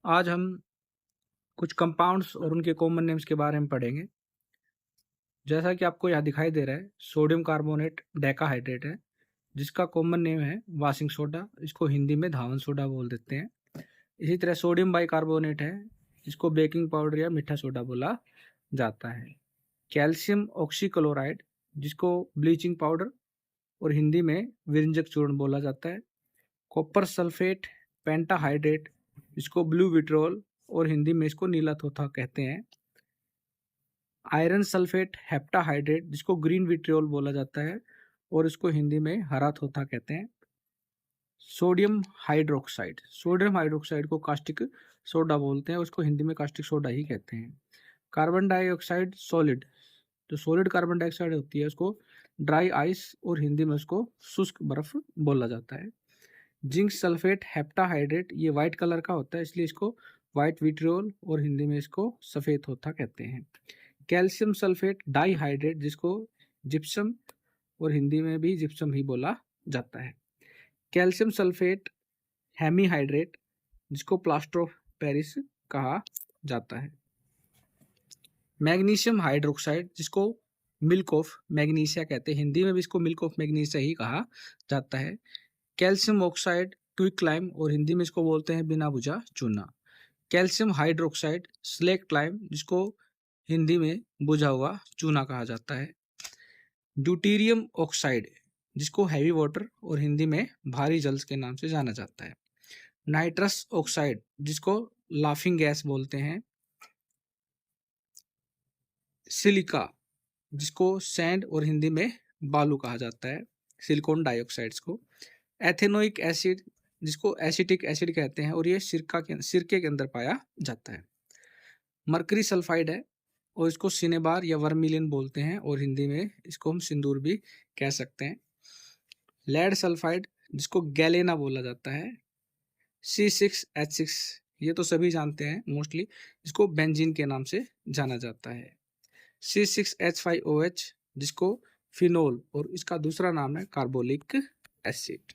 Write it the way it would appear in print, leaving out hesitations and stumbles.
आज हम कुछ कंपाउंड्स और उनके कॉमन नेम्स के बारे में पढ़ेंगे। जैसा कि आपको यहाँ दिखाई दे रहा है, सोडियम कार्बोनेट डेकाहाइड्रेट है, जिसका कॉमन नेम है वाशिंग सोडा। इसको हिंदी में धावन सोडा बोल देते हैं। इसी तरह सोडियम बाइकार्बोनेट है, इसको बेकिंग पाउडर या मीठा सोडा बोला जाता है। कैल्शियम ऑक्सीक्लोराइड, जिसको ब्लीचिंग पाउडर और हिंदी में विरंजक चूर्ण बोला जाता है। कॉपर सल्फेट पेंटाहाइड्रेट, इसको ब्लू विट्रोल और हिंदी में इसको नीला थोथा कहते हैं। आयरन सल्फेट हेप्टाहाइड्रेट, जिसको ग्रीन विट्रियोल बोला जाता है और इसको हिंदी में हरा थोथा कहते हैं। सोडियम हाइड्रोक्साइड को कास्टिक सोडा बोलते हैं, उसको हिंदी में कास्टिक सोडा ही कहते हैं। कार्बन डाइऑक्साइड सॉलिड, जो सॉलिड कार्बन डाइऑक्साइड होती है उसको ड्राई आइस और हिंदी में उसको शुष्क बर्फ बोला जाता है। जिंक सल्फेट हेप्टाहाइड्रेट, ये व्हाइट कलर का होता है इसलिए इसको व्हाइट विट्रियोल और हिंदी में इसको सफ़ेद थोथा कहते हैं। कैल्शियम सल्फेट डाइहाइड्रेट, जिसको जिप्सम और हिंदी में भी जिप्सम ही बोला जाता है। कैल्शियम सल्फेट हेमीहाइड्रेट, जिसको प्लास्टर ऑफ पेरिस कहा जाता है। मैग्नीशियम हाइड्रोक्साइड, जिसको मिल्क ऑफ मैग्नीशिया कहते हैं, हिंदी में भी इसको मिल्क ऑफ मैग्नीशिया ही कहा जाता है। कैल्शियम ऑक्साइड क्विकलाइम और हिंदी में इसको बोलते हैं बिना बुझा चूना। कैल्शियम हाइड्रोक्साइड स्लेक्ट लाइम, जिसको हिंदी में बुझा हुआ चूना कहा जाता है। ड्यूटीरियम ऑक्साइड, जिसको हैवी वाटर और हिंदी में भारी जल के नाम से जाना जाता है। नाइट्रस ऑक्साइड, जिसको लाफिंग गैस बोलते हैं। सिलिका, जिसको सैंड और हिंदी में बालू कहा जाता है, सिलिकॉन डाइऑक्साइड्स को। एथेनोइक एसिड, जिसको एसिटिक एसिड कहते हैं और ये सिरके के अंदर पाया जाता है। मरकरी सल्फाइड है और इसको सिनेबार या वर्मिलिन बोलते हैं और हिंदी में इसको हम सिंदूर भी कह सकते हैं। लेड सल्फाइड, जिसको गैलेना बोला जाता है। C6H6, ये तो सभी जानते हैं मोस्टली, इसको बेंजीन के नाम से जाना जाता है। C6H5OH, जिसको फिनोल और इसका दूसरा नाम है कार्बोलिक एसिड।